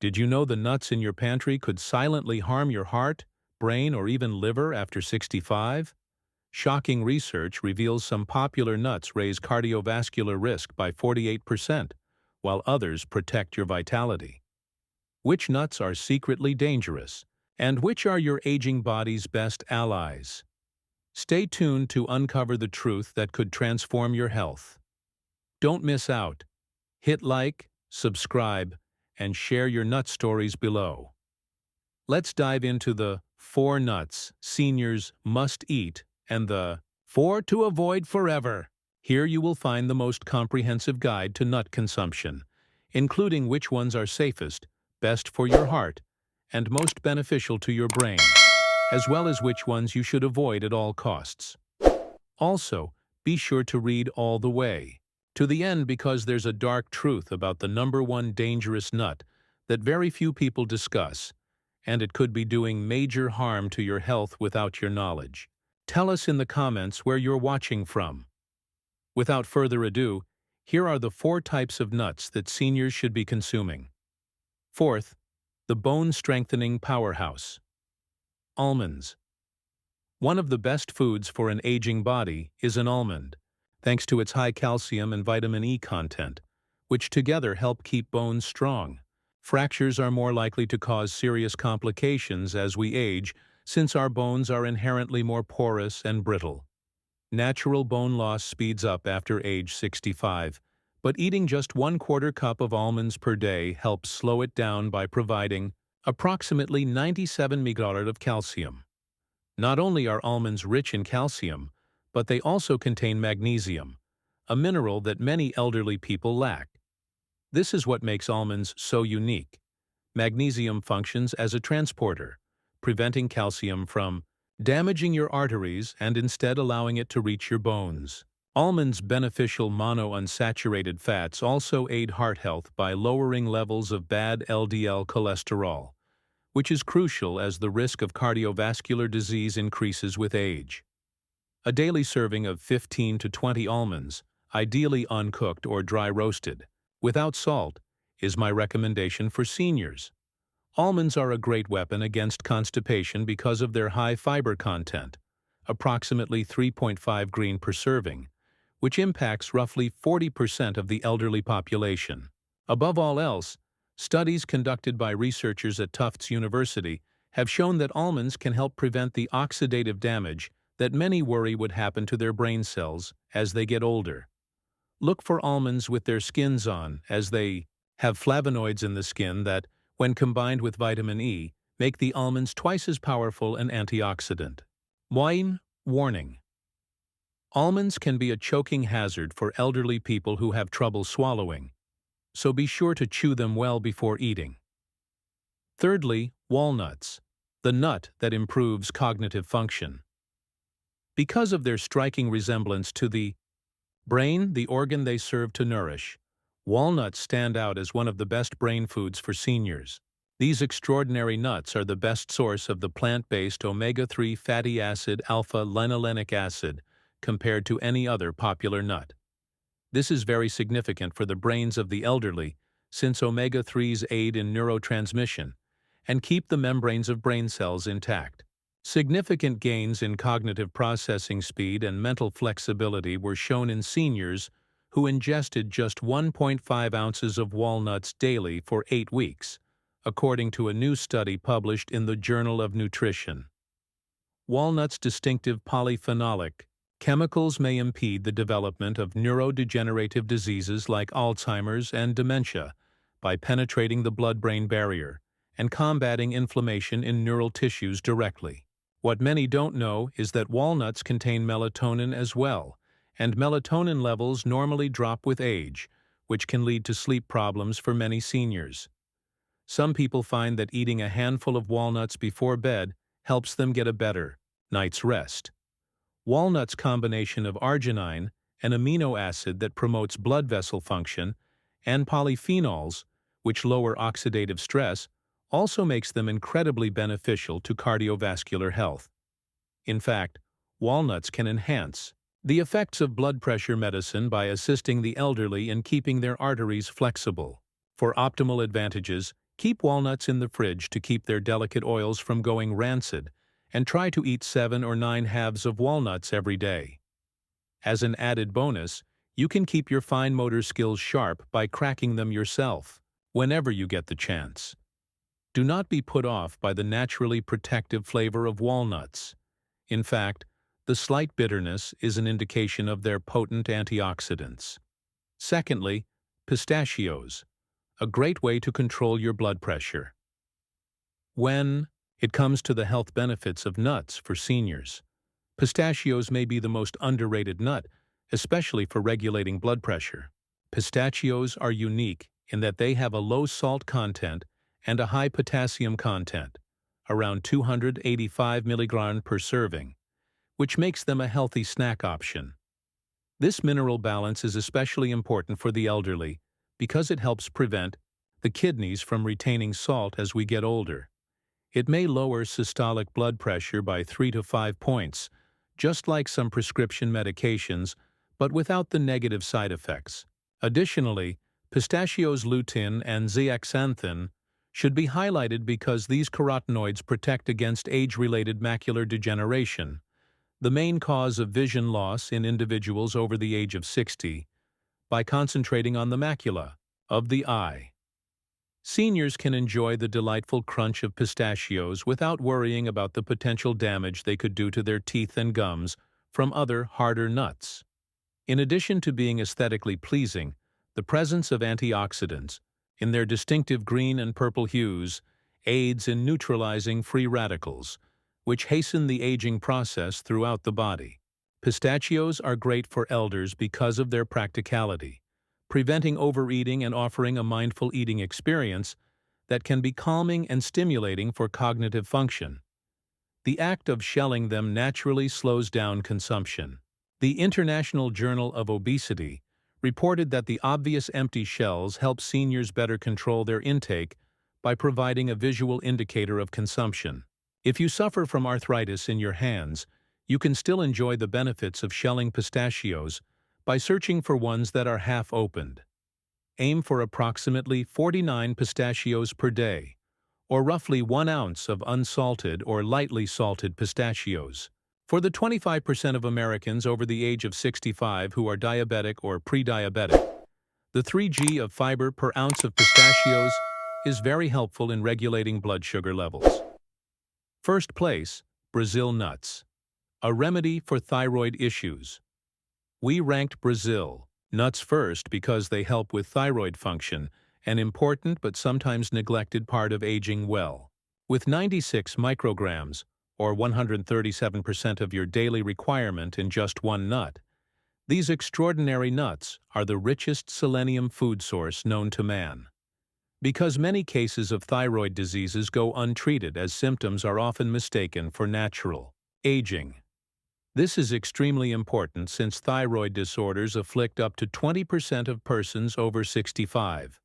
Did you know the nuts in your pantry could silently harm your heart, brain, or even liver after 65? Shocking research reveals some popular nuts raise cardiovascular risk by 48%, while others protect your vitality. Which nuts are secretly dangerous? And which are your aging body's best allies? Stay tuned to uncover the truth that could transform your health. Don't miss out. Hit like, subscribe, and share your nut stories below. Let's dive into the 4 nuts seniors must eat and the 4 to avoid forever. Here you will find the most comprehensive guide to nut consumption, including which ones are safest, best for your heart, and most beneficial to your brain, as well as which ones you should avoid at all costs. Also, be sure to read all the way to the end because there's a dark truth about the #1 dangerous nut that very few people discuss, and it could be doing major harm to your health without your knowledge. Tell us in the comments where you're watching from. Without further ado, here are the 4 types of nuts that seniors should be consuming. Fourth, the bone-strengthening powerhouse. Almonds. One of the best foods for an aging body is an almond, thanks to its high calcium and vitamin E content, which together help keep bones strong. Fractures are more likely to cause serious complications as we age, since our bones are inherently more porous and brittle. Natural bone loss speeds up after age 65, but eating just 1/4 cup of almonds per day helps slow it down by providing approximately 97 mg of calcium. Not only are almonds rich in calcium, but they also contain magnesium, a mineral that many elderly people lack. This is what makes almonds so unique. Magnesium functions as a transporter, preventing calcium from damaging your arteries and instead allowing it to reach your bones. Almonds' beneficial monounsaturated fats also aid heart health by lowering levels of bad LDL cholesterol, which is crucial as the risk of cardiovascular disease increases with age. A daily serving of 15 to 20 almonds, ideally uncooked or dry roasted, without salt, is my recommendation for seniors. Almonds are a great weapon against constipation because of their high fiber content, approximately 3.5 grams per serving, which impacts roughly 40% of the elderly population. Above all else, studies conducted by researchers at Tufts University have shown that almonds can help prevent the oxidative damage that many worry would happen to their brain cells as they get older. Look for almonds with their skins on, as they have flavonoids in the skin that, when combined with vitamin E, make the almonds twice as powerful an antioxidant. Warning. Almonds can be a choking hazard for elderly people who have trouble swallowing, so be sure to chew them well before eating. Thirdly, walnuts, the nut that improves cognitive function. Because of their striking resemblance to the brain, the organ they serve to nourish, walnuts stand out as one of the best brain foods for seniors. These extraordinary nuts are the best source of the plant-based omega-3 fatty acid alpha-linolenic acid compared to any other popular nut. This is very significant for the brains of the elderly, since omega-3s aid in neurotransmission and keep the membranes of brain cells intact. Significant gains in cognitive processing speed and mental flexibility were shown in seniors who ingested just 1.5 ounces of walnuts daily for 8 weeks, according to a new study published in the Journal of Nutrition. Walnuts' distinctive polyphenolic chemicals may impede the development of neurodegenerative diseases like Alzheimer's and dementia by penetrating the blood-brain barrier and combating inflammation in neural tissues directly. What many don't know is that walnuts contain melatonin as well, and melatonin levels normally drop with age, which can lead to sleep problems for many seniors. Some people find that eating a handful of walnuts before bed helps them get a better night's rest. Walnuts' combination of arginine, an amino acid that promotes blood vessel function, and polyphenols, which lower oxidative stress, also makes them incredibly beneficial to cardiovascular health. In fact, walnuts can enhance the effects of blood pressure medicine by assisting the elderly in keeping their arteries flexible. For optimal advantages, Keep walnuts in the fridge to keep their delicate oils from going rancid, and try to eat 7 or 9 halves of walnuts every day. As an added bonus, you can keep your fine motor skills sharp by cracking them yourself, whenever you get the chance. Do not be put off by the naturally protective flavor of walnuts. In fact, the slight bitterness is an indication of their potent antioxidants. Secondly, pistachios, a great way to control your blood pressure. When it comes to the health benefits of nuts for seniors, pistachios may be the most underrated nut, especially for regulating blood pressure. Pistachios are unique in that they have a low salt content and a high potassium content, around 285 milligrams per serving, which makes them a healthy snack option. This mineral balance is especially important for the elderly because it helps prevent the kidneys from retaining salt as we get older. It may lower systolic blood pressure by 3 to 5 points, just like some prescription medications, but without the negative side effects. Additionally, pistachios' lutein and zeaxanthin should be highlighted because these carotenoids protect against age-related macular degeneration, the main cause of vision loss in individuals over the age of 60, by concentrating on the macula of the eye. Seniors can enjoy the delightful crunch of pistachios without worrying about the potential damage they could do to their teeth and gums from other, harder nuts. In addition to being aesthetically pleasing, the presence of antioxidants, in their distinctive green and purple hues, aids in neutralizing free radicals, which hasten the aging process throughout the body. Pistachios are great for elders because of their practicality, preventing overeating and offering a mindful eating experience that can be calming and stimulating for cognitive function. The act of shelling them naturally slows down consumption. The International Journal of Obesity reported that the obvious empty shells help seniors better control their intake by providing a visual indicator of consumption. If you suffer from arthritis in your hands, you can still enjoy the benefits of shelling pistachios by searching for ones that are half opened. Aim for approximately 49 pistachios per day, or roughly 1 ounce of unsalted or lightly salted pistachios. For the 25% of Americans over the age of 65 who are diabetic or pre-diabetic, the 3g of fiber per ounce of pistachios is very helpful in regulating blood sugar levels. First place, Brazil nuts, a remedy for thyroid issues. We ranked Brazil nuts first because they help with thyroid function, an important but sometimes neglected part of aging well. With 96 micrograms, or 137% of your daily requirement in just one nut, these extraordinary nuts are the richest selenium food source known to man. Because many cases of thyroid diseases go untreated as symptoms are often mistaken for natural aging. This is extremely important since thyroid disorders afflict up to 20% of persons over 65.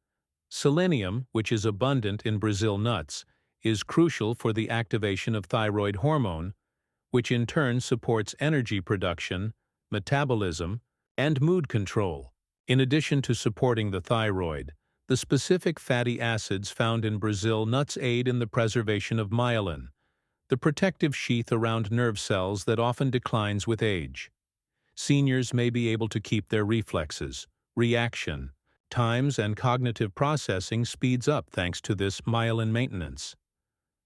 Selenium, which is abundant in Brazil nuts, is crucial for the activation of thyroid hormone, which in turn supports energy production, metabolism, and mood control. In addition to supporting the thyroid, the specific fatty acids found in Brazil nuts aid in the preservation of myelin, the protective sheath around nerve cells that often declines with age. Seniors may be able to keep their reflexes, reaction times, and cognitive processing speeds up thanks to this myelin maintenance.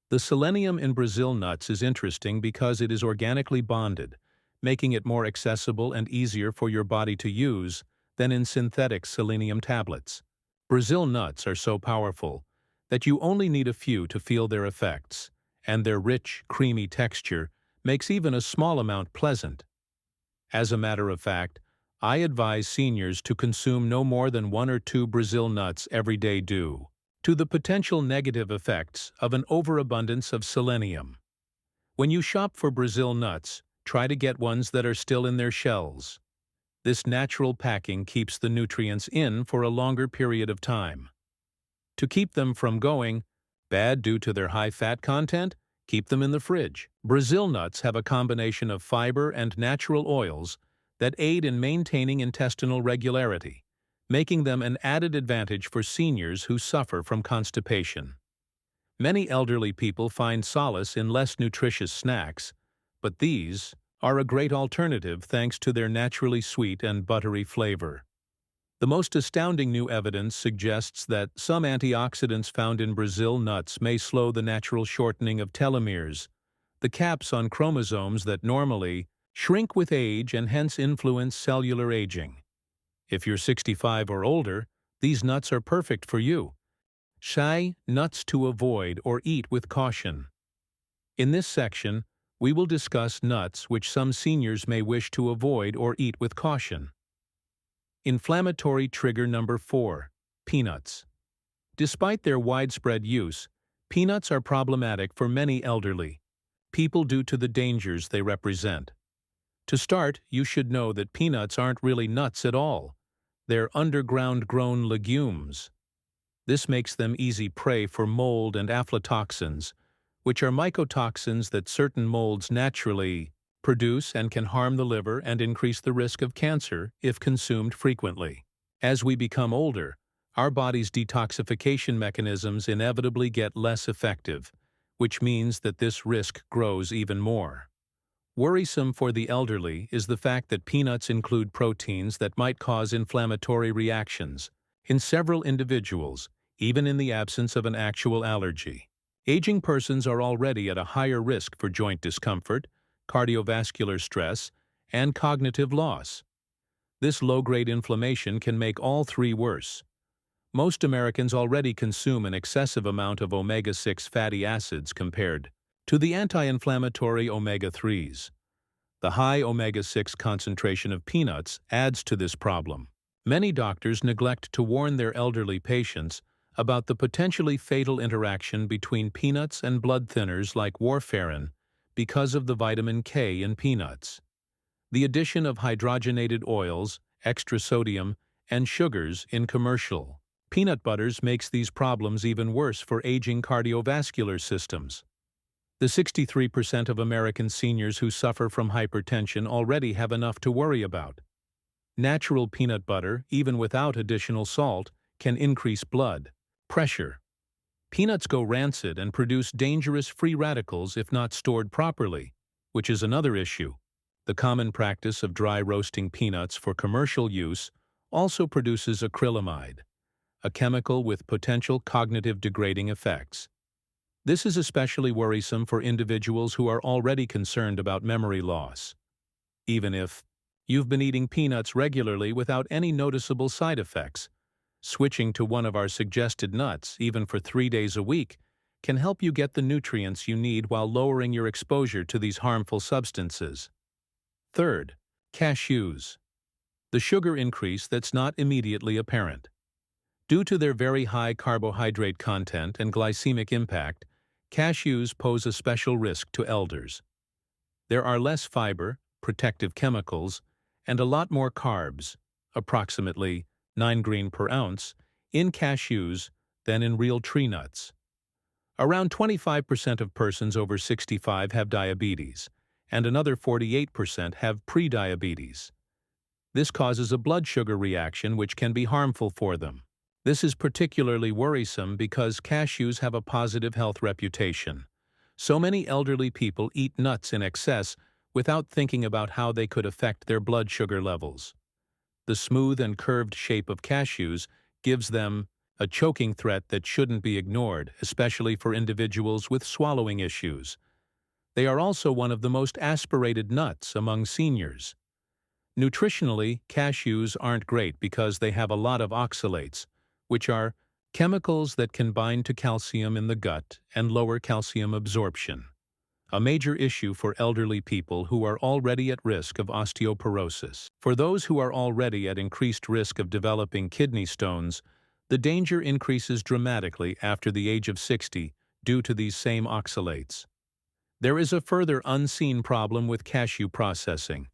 The selenium in Brazil nuts is interesting because it is organically bonded, making it more accessible and easier for your body to use than in synthetic selenium tablets. Brazil nuts are so powerful that you only need a few to feel their effects, and their rich, creamy texture makes even a small amount pleasant. As a matter of fact, I advise seniors to consume no more than 1 or 2 Brazil nuts every day due to the potential negative effects of an overabundance of selenium. When you shop for Brazil nuts, try to get ones that are still in their shells. This natural packing keeps the nutrients in for a longer period of time. To keep them from going bad due to their high fat content, keep them in the fridge. Brazil nuts have a combination of fiber and natural oils that aid in maintaining intestinal regularity, making them an added advantage for seniors who suffer from constipation. Many elderly people find solace in less nutritious snacks, but these are a great alternative thanks to their naturally sweet and buttery flavor. The most astounding new evidence suggests that some antioxidants found in Brazil nuts may slow the natural shortening of telomeres, the caps on chromosomes that normally shrink with age and hence influence cellular aging. If you're 65 or older, these nuts are perfect for you. Nuts to avoid or eat with caution. In this section, we will discuss nuts which some seniors may wish to avoid or eat with caution. Inflammatory trigger number 4. Peanuts. Despite their widespread use, peanuts are problematic for many elderly people due to the dangers they represent. To start, you should know that peanuts aren't really nuts at all. They're underground-grown legumes. This makes them easy prey for mold and aflatoxins, which are mycotoxins that certain molds naturally produce and can harm the liver and increase the risk of cancer if consumed frequently. As we become older, our body's detoxification mechanisms inevitably get less effective, which means that this risk grows even more. Worrisome for the elderly is the fact that peanuts include proteins that might cause inflammatory reactions in several individuals, even in the absence of an actual allergy. Aging persons are already at a higher risk for joint discomfort, cardiovascular stress, and cognitive loss. This low-grade inflammation can make all three worse. Most Americans already consume an excessive amount of omega-6 fatty acids compared to the anti-inflammatory omega-3s. The high omega-6 concentration of peanuts adds to this problem. Many doctors neglect to warn their elderly patients about the potentially fatal interaction between peanuts and blood thinners like warfarin because of the vitamin K in peanuts. The addition of hydrogenated oils, extra sodium, and sugars in commercial peanut butters makes these problems even worse for aging cardiovascular systems. The 63% of American seniors who suffer from hypertension already have enough to worry about. Natural peanut butter, even without additional salt, can increase blood pressure. Peanuts go rancid and produce dangerous free radicals if not stored properly, which is another issue. The common practice of dry roasting peanuts for commercial use also produces acrylamide, a chemical with potential cognitive degrading effects. This is especially worrisome for individuals who are already concerned about memory loss. Even if you've been eating peanuts regularly without any noticeable side effects, switching to one of our suggested nuts, even for 3 days a week, can help you get the nutrients you need while lowering your exposure to these harmful substances. Third, cashews. The sugar increase that's not immediately apparent. Due to their very high carbohydrate content and glycemic impact, cashews pose a special risk to elders. There are less fiber, protective chemicals, and a lot more carbs, approximately 9 grams per ounce, in cashews than in real tree nuts. Around 25% of persons over 65 have diabetes, and another 48% have prediabetes. This causes a blood sugar reaction which can be harmful for them. This is particularly worrisome because cashews have a positive health reputation. So many elderly people eat nuts in excess without thinking about how they could affect their blood sugar levels. The smooth and curved shape of cashews gives them a choking threat that shouldn't be ignored, especially for individuals with swallowing issues. They are also one of the most aspirated nuts among seniors. Nutritionally, cashews aren't great because they have a lot of oxalates, which are chemicals that can bind to calcium in the gut and lower calcium absorption, a major issue for elderly people who are already at risk of osteoporosis. For those who are already at increased risk of developing kidney stones, the danger increases dramatically after the age of 60 due to these same oxalates. There is a further unseen problem with cashew processing.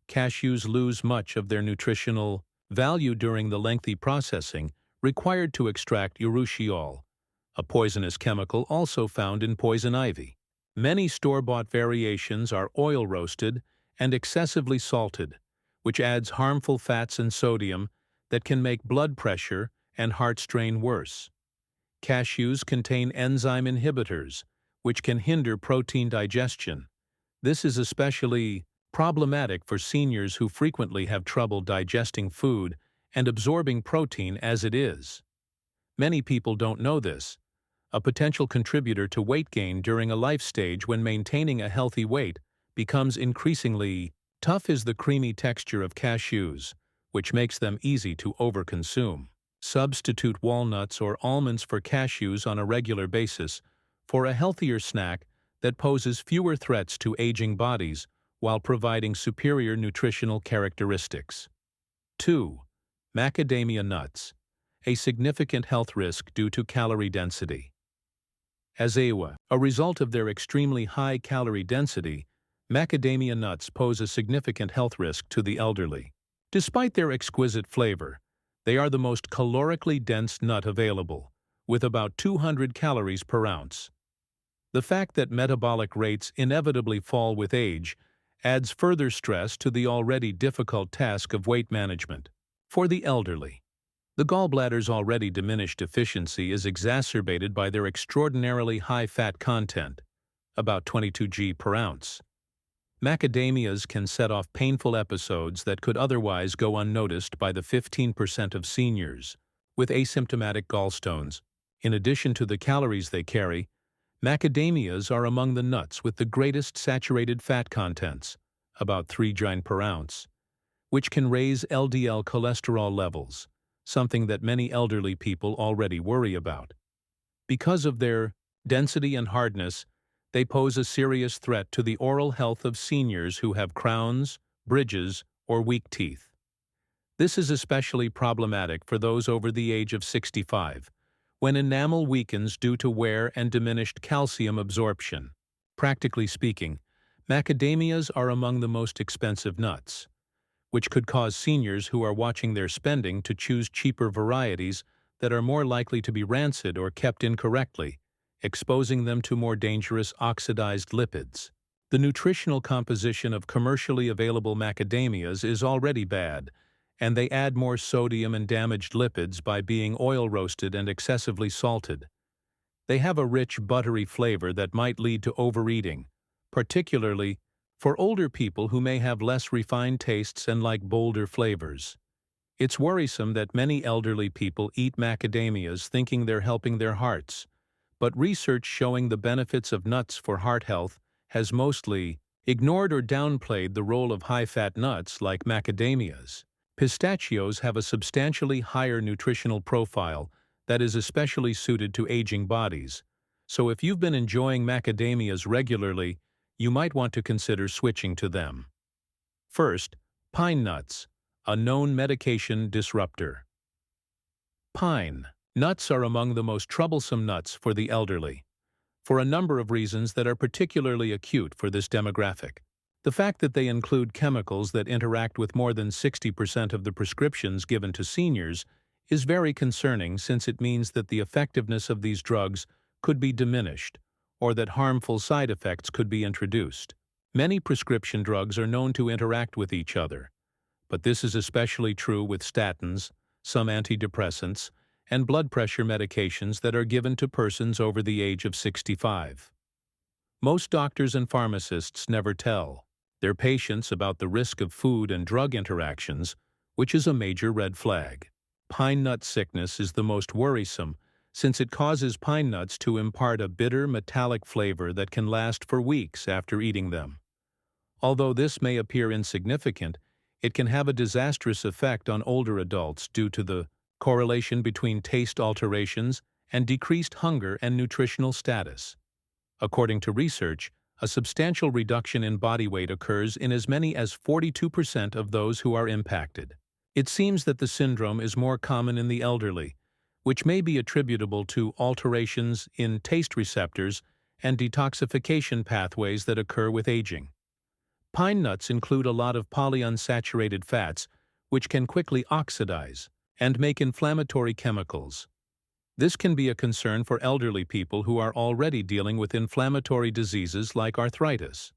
Cashews lose much of their nutritional value during the lengthy processing required to extract urushiol, a poisonous chemical also found in poison ivy. Many store-bought variations are oil-roasted and excessively salted, which adds harmful fats and sodium that can make blood pressure and heart strain worse. Cashews contain enzyme inhibitors, which can hinder protein digestion. This is especially problematic for seniors who frequently have trouble digesting food and absorbing protein as it is. Many people don't know this, a potential contributor to weight gain during a life stage when maintaining a healthy weight becomes increasingly tough is the creamy texture of cashews, which makes them easy to overconsume. Substitute walnuts or almonds for cashews on a regular basis for a healthier snack that poses fewer threats to aging bodies while providing superior nutritional characteristics. 2. Macadamia nuts, a significant health risk due to calorie density. As a result of their extremely high calorie density, macadamia nuts pose a significant health risk to the elderly. Despite their exquisite flavor, they are the most calorically dense nut available, with about 200 calories per ounce. The fact that metabolic rates inevitably fall with age adds further stress to the already difficult task of weight management. For the elderly, the gallbladder's already diminished efficiency is exacerbated by their extraordinarily high fat content, about 22 g per ounce. Macadamias can set off painful episodes that could otherwise go unnoticed by the 15% of seniors with asymptomatic gallstones. In addition to the calories they carry, macadamias are among the nuts with the greatest saturated fat contents, about 3 g per ounce, which can raise LDL cholesterol levels, something that many elderly people already worry about. Because of their density and hardness, they pose a serious threat to the oral health of seniors who have crowns, bridges, or weak teeth. This is especially problematic for those over the age of 65, when enamel weakens due to wear and diminished calcium absorption. Practically speaking, macadamias are among the most expensive nuts, which could cause seniors who are watching their spending to choose cheaper varieties that are more likely to be rancid or kept incorrectly, exposing them to more dangerous oxidized lipids. The nutritional composition of commercially available macadamias is already bad, and they add more sodium and damaged lipids by being oil-roasted and excessively salted. They have a rich, buttery flavor that might lead to overeating, particularly for older people who may have less refined tastes and like bolder flavors. It's worrisome that many elderly people eat macadamias thinking they're helping their hearts, but research showing the benefits of nuts for heart health has mostly ignored or downplayed the role of high-fat nuts like macadamias. Pistachios have a substantially higher nutritional profile that is especially suited to aging bodies, so if you've been enjoying macadamias regularly, you might want to consider switching to them. First, pine nuts, a known medication disruptor. Pine nuts are among the most troublesome nuts for the elderly, for a number of reasons that are particularly acute for this demographic. The fact that they include chemicals that interact with more than 60% of the prescriptions given to seniors is very concerning, since it means that the effectiveness of these drugs could be diminished, or that harmful side effects could be introduced. Many prescription drugs are known to interact with each other, but this is especially true with statins, some antidepressants, and blood pressure medications that are given to persons over the age of 65. Most doctors and pharmacists never tell their patients about the risk of food and drug interactions, which is a major red flag. Pine nut sickness is the most worrisome, since it causes pine nuts to impart a bitter, metallic flavor that can last for weeks after eating them. Although this may appear insignificant, it can have a disastrous effect on older adults due to the correlation between taste alterations and decreased hunger and nutritional status. According to research, a substantial reduction in body weight occurs in as many as 42% of those who are impacted. It seems that the syndrome is more common in the elderly, which may be attributable to alterations in taste receptors and detoxification pathways that occur with aging. Pine nuts include a lot of polyunsaturated fats, which can quickly oxidize and make inflammatory chemicals. This can be a concern for elderly people who are already dealing with inflammatory diseases like arthritis.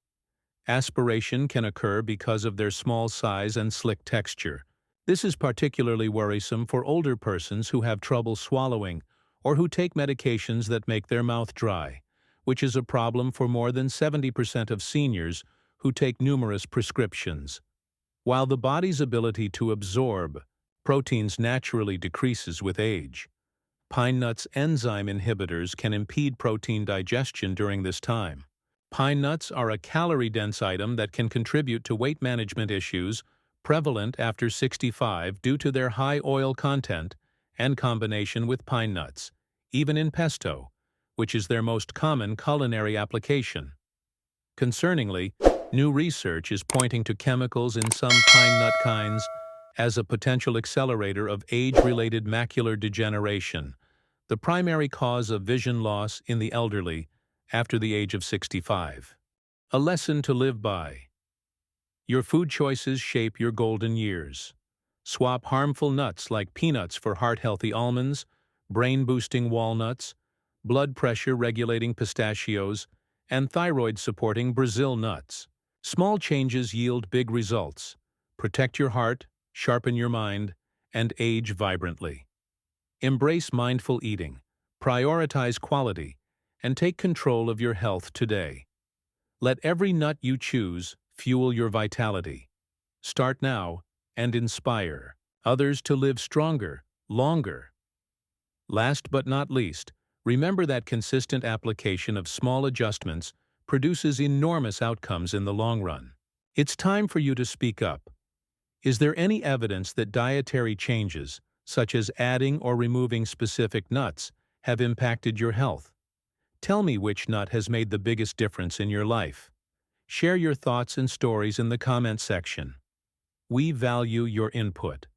Aspiration can occur because of their small size and slick texture, This is particularly worrisome for older persons who have trouble swallowing or who take medications that make their mouth dry, which is a problem for more than 70% of seniors who take numerous prescriptions. While the body's ability to absorb proteins naturally decreases with age, pine nuts enzyme inhibitors can impede protein digestion during this time. Pine nuts are a calorie-dense item that can contribute to weight management issues prevalent after 65 due to their high oil content and combination with pine nuts, even in pesto, which is their most common culinary application. Concerningly, new research is pointing to chemicals in some pine nut kinds as a potential accelerator of age-related macular degeneration, the primary cause of vision loss in the elderly after the age of 65. A lesson to live by. Your food choices shape your golden years. Swap harmful nuts like peanuts for heart-healthy almonds, brain-boosting walnuts, blood pressure-regulating pistachios, and thyroid-supporting Brazil nuts. Small changes yield big results. Protect your heart, sharpen your mind, and age vibrantly. Embrace mindful eating, prioritize quality, and take control of your health today. Let every nut you choose fuel your vitality. Start now and inspire others to live stronger, longer. Last but not least, remember that consistent application of small adjustments produces enormous outcomes in the long run. It's time for you to speak up. Is there any evidence that dietary changes, such as adding or removing specific nuts, have impacted your health? Tell me which nut has made the biggest difference in your life. Share your thoughts and stories in the comment section. We value your input.